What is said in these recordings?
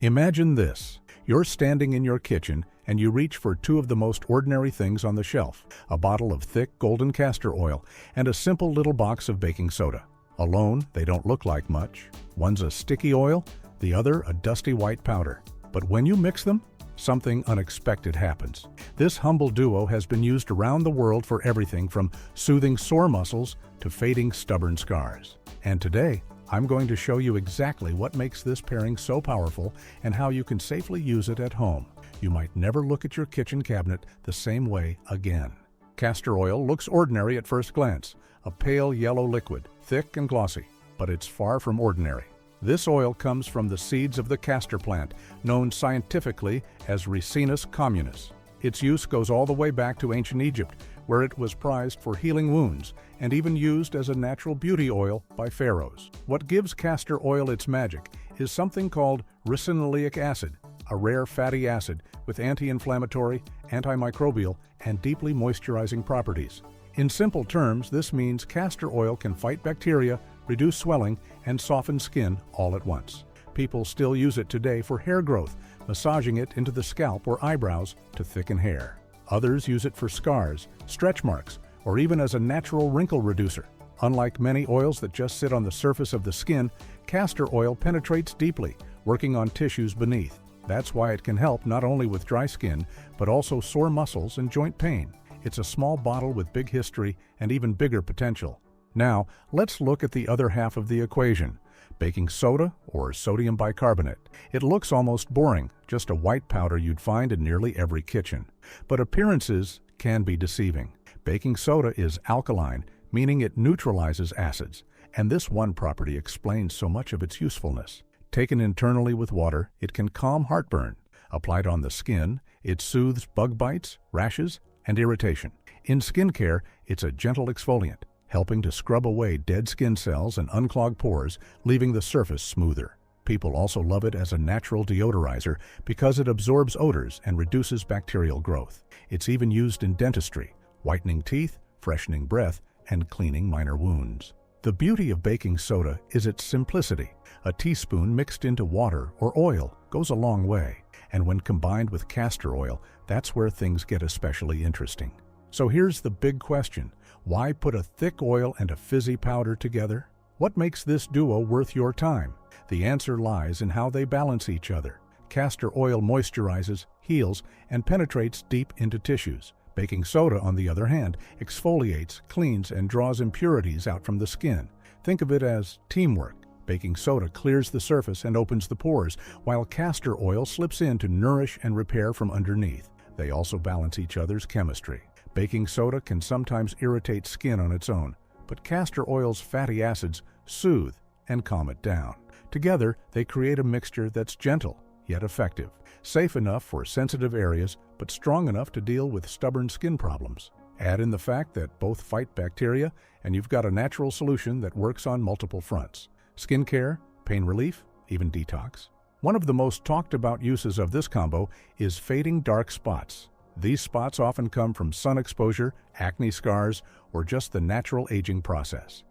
Imagine this. You're standing in your kitchen and you reach for two of the most ordinary things on the shelf, a bottle of thick golden castor oil and a simple little box of baking soda. Alone, they don't look like much. One's a sticky oil, the other a dusty white powder. But when you mix them, something unexpected happens. This humble duo has been used around the world for everything from soothing sore muscles to fading stubborn scars. And today, I'm going to show you exactly what makes this pairing so powerful and how you can safely use it at home. You might never look at your kitchen cabinet the same way again. Castor oil looks ordinary at first glance, a pale yellow liquid, thick and glossy, but it's far from ordinary. This oil comes from the seeds of the castor plant, known scientifically as Ricinus communis. Its use goes all the way back to ancient Egypt, where it was prized for healing wounds and even used as a natural beauty oil by pharaohs. What gives castor oil its magic is something called ricinoleic acid, a rare fatty acid with anti-inflammatory, antimicrobial, and deeply moisturizing properties. In simple terms, this means castor oil can fight bacteria, reduce swelling, and soften skin all at once. People still use it today for hair growth, massaging it into the scalp or eyebrows to thicken hair. Others use it for scars, stretch marks, or even as a natural wrinkle reducer. Unlike many oils that just sit on the surface of the skin, castor oil penetrates deeply, working on tissues beneath. That's why it can help not only with dry skin, but also sore muscles and joint pain. It's a small bottle with big history and even bigger potential. Now, let's look at the other half of the equation, baking soda or sodium bicarbonate. It looks almost boring, just a white powder you'd find in nearly every kitchen. But appearances can be deceiving. Baking soda is alkaline, meaning it neutralizes acids, and this one property explains so much of its usefulness. Taken internally with water, it can calm heartburn. Applied on the skin, it soothes bug bites, rashes, and irritation. In skincare, it's a gentle exfoliant, helping to scrub away dead skin cells and unclog pores, leaving the surface smoother. People also love it as a natural deodorizer because it absorbs odors and reduces bacterial growth. It's even used in dentistry, whitening teeth, freshening breath, and cleaning minor wounds. The beauty of baking soda is its simplicity. A teaspoon mixed into water or oil goes a long way, and when combined with castor oil, that's where things get especially interesting. So here's the big question. Why put a thick oil and a fizzy powder together? What makes this duo worth your time? The answer lies in how they balance each other. Castor oil moisturizes, heals, and penetrates deep into tissues. Baking soda, on the other hand, exfoliates, cleans, and draws impurities out from the skin. Think of it as teamwork. Baking soda clears the surface and opens the pores, while castor oil slips in to nourish and repair from underneath. They also balance each other's chemistry. Baking soda can sometimes irritate skin on its own, but castor oil's fatty acids soothe and calm it down. Together, they create a mixture that's gentle, yet effective, safe enough for sensitive areas, but strong enough to deal with stubborn skin problems. Add in the fact that both fight bacteria, and you've got a natural solution that works on multiple fronts: skincare, pain relief, even detox. One of the most talked about uses of this combo is fading dark spots. These spots often come from sun exposure, acne scars, or just the natural aging process.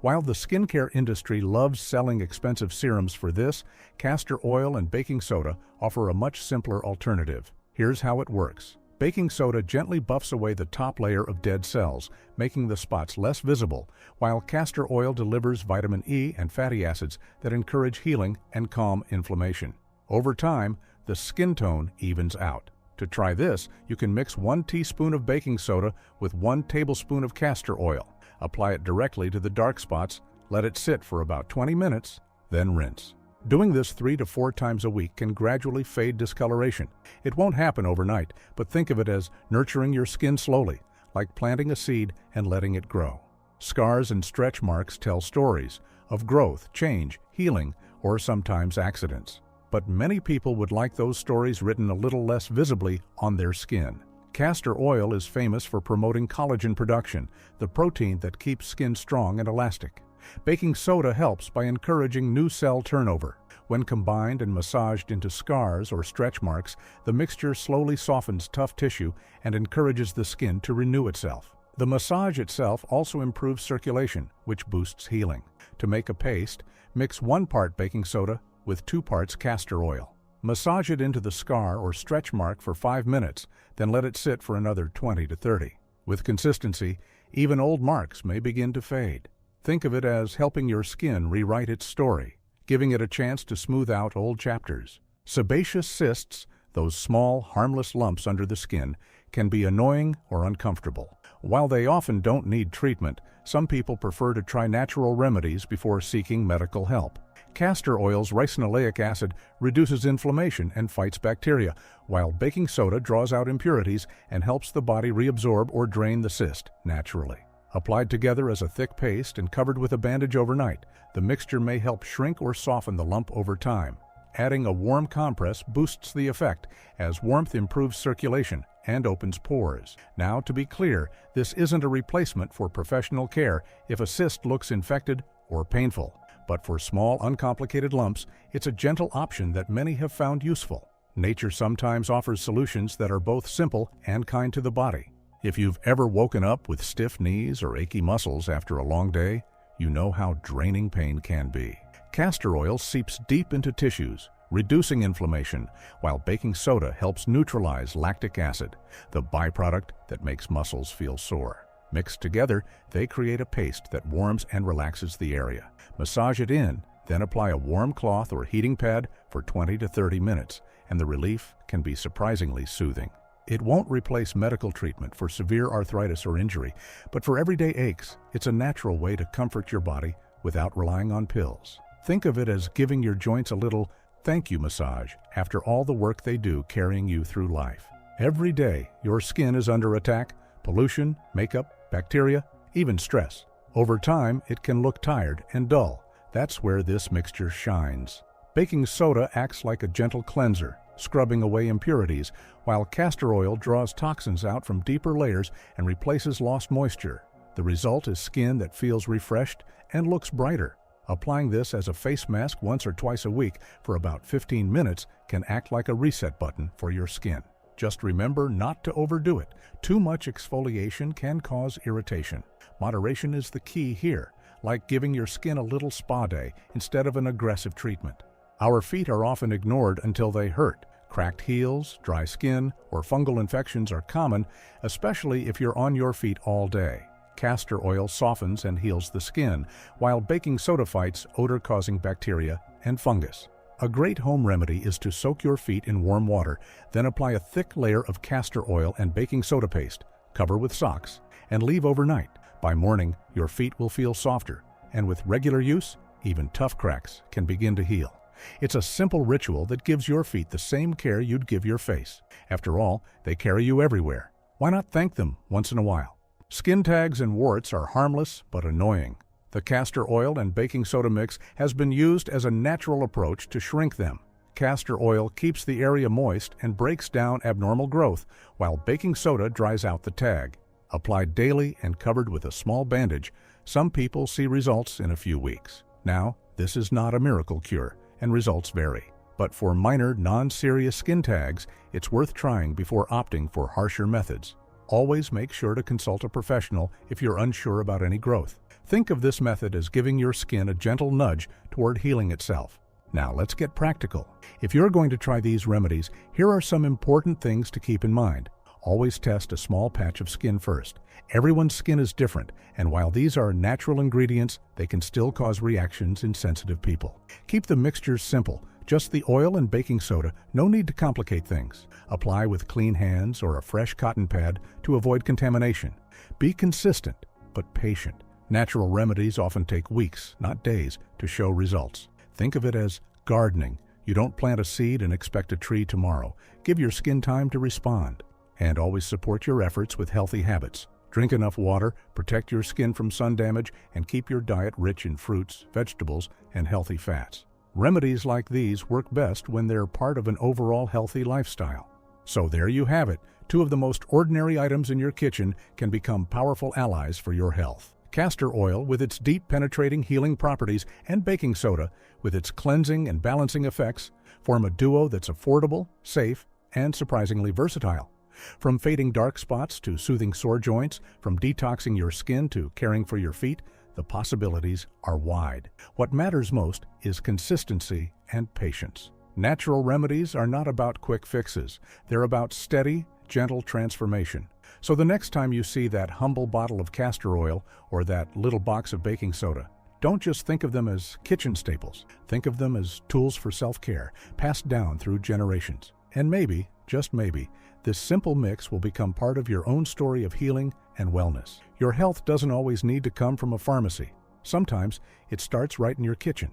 While the skincare industry loves selling expensive serums for this, castor oil and baking soda offer a much simpler alternative. Here's how it works. Baking soda gently buffs away the top layer of dead cells, making the spots less visible, while castor oil delivers vitamin E and fatty acids that encourage healing and calm inflammation. Over time, the skin tone evens out. To try this, you can mix 1 teaspoon of baking soda with 1 tablespoon of castor oil. Apply it directly to the dark spots, let it sit for about 20 minutes, then rinse. Doing this 3 to 4 times a week can gradually fade discoloration. It won't happen overnight, but think of it as nurturing your skin slowly, like planting a seed and letting it grow. Scars and stretch marks tell stories of growth, change, healing, or sometimes accidents. But many people would like those stories written a little less visibly on their skin. Castor oil is famous for promoting collagen production, the protein that keeps skin strong and elastic. Baking soda helps by encouraging new cell turnover. When combined and massaged into scars or stretch marks, the mixture slowly softens tough tissue and encourages the skin to renew itself. The massage itself also improves circulation, which boosts healing. To make a paste, mix 1 part baking soda with 2 parts castor oil. Massage it into the scar or stretch mark for 5 minutes, then let it sit for another 20 to 30. With consistency, even old marks may begin to fade. Think of it as helping your skin rewrite its story, giving it a chance to smooth out old chapters. Sebaceous cysts, those small, harmless lumps under the skin, can be annoying or uncomfortable. While they often don't need treatment, some people prefer to try natural remedies before seeking medical help. Castor oil's ricinoleic acid reduces inflammation and fights bacteria, while baking soda draws out impurities and helps the body reabsorb or drain the cyst naturally. Applied together as a thick paste and covered with a bandage overnight, the mixture may help shrink or soften the lump over time. Adding a warm compress boosts the effect, as warmth improves circulation and opens pores. Now, to be clear, this isn't a replacement for professional care if a cyst looks infected or painful. But for small, uncomplicated lumps, it's a gentle option that many have found useful. Nature sometimes offers solutions that are both simple and kind to the body. If you've ever woken up with stiff knees or achy muscles after a long day, you know how draining pain can be. Castor oil seeps deep into tissues, reducing inflammation, while baking soda helps neutralize lactic acid, the byproduct that makes muscles feel sore. Mixed together, they create a paste that warms and relaxes the area. Massage it in, then apply a warm cloth or heating pad for 20 to 30 minutes, and the relief can be surprisingly soothing. It won't replace medical treatment for severe arthritis or injury, but for everyday aches, it's a natural way to comfort your body without relying on pills. Think of it as giving your joints a little thank you massage after all the work they do carrying you through life. Every day, your skin is under attack: pollution, makeup, bacteria, even stress. Over time, it can look tired and dull. That's where this mixture shines. Baking soda acts like a gentle cleanser, scrubbing away impurities, while castor oil draws toxins out from deeper layers and replaces lost moisture. The result is skin that feels refreshed and looks brighter. Applying this as a face mask once or twice a week for about 15 minutes can act like a reset button for your skin. Just remember not to overdo it. Too much exfoliation can cause irritation. Moderation is the key here, like giving your skin a little spa day instead of an aggressive treatment. Our feet are often ignored until they hurt. Cracked heels, dry skin, or fungal infections are common, especially if you're on your feet all day. Castor oil softens and heals the skin, while baking soda fights odor-causing bacteria and fungus. A great home remedy is to soak your feet in warm water, then apply a thick layer of castor oil and baking soda paste, cover with socks, and leave overnight. By morning, your feet will feel softer, and with regular use, even tough cracks can begin to heal. It's a simple ritual that gives your feet the same care you'd give your face. After all, they carry you everywhere. Why not thank them once in a while? Skin tags and warts are harmless but annoying. The castor oil and baking soda mix has been used as a natural approach to shrink them. Castor oil keeps the area moist and breaks down abnormal growth, while baking soda dries out the tag. Applied daily and covered with a small bandage, some people see results in a few weeks. Now, this is not a miracle cure, and results vary. But for minor, non-serious skin tags, it's worth trying before opting for harsher methods. Always make sure to consult a professional if you're unsure about any growth. Think of this method as giving your skin a gentle nudge toward healing itself. Now let's get practical. If you're going to try these remedies, here are some important things to keep in mind. Always test a small patch of skin first. Everyone's skin is different, and while these are natural ingredients, they can still cause reactions in sensitive people. Keep the mixtures simple. Just the oil and baking soda, no need to complicate things. Apply with clean hands or a fresh cotton pad to avoid contamination. Be consistent, but patient. Natural remedies often take weeks, not days, to show results. Think of it as gardening. You don't plant a seed and expect a tree tomorrow. Give your skin time to respond. And always support your efforts with healthy habits. Drink enough water, protect your skin from sun damage, and keep your diet rich in fruits, vegetables, and healthy fats. Remedies like these work best when they're part of an overall healthy lifestyle. So there you have it. 2 of the most ordinary items in your kitchen can become powerful allies for your health. Castor oil, with its deep penetrating healing properties, and baking soda, with its cleansing and balancing effects, form a duo that's affordable, safe, and surprisingly versatile. From fading dark spots to soothing sore joints, from detoxing your skin to caring for your feet, the possibilities are wide. What matters most is consistency and patience. Natural remedies are not about quick fixes. They're about steady, gentle transformation. So the next time you see that humble bottle of castor oil or that little box of baking soda, don't just think of them as kitchen staples. Think of them as tools for self-care, passed down through generations. And maybe, just maybe, this simple mix will become part of your own story of healing and wellness. Your health doesn't always need to come from a pharmacy. Sometimes it starts right in your kitchen.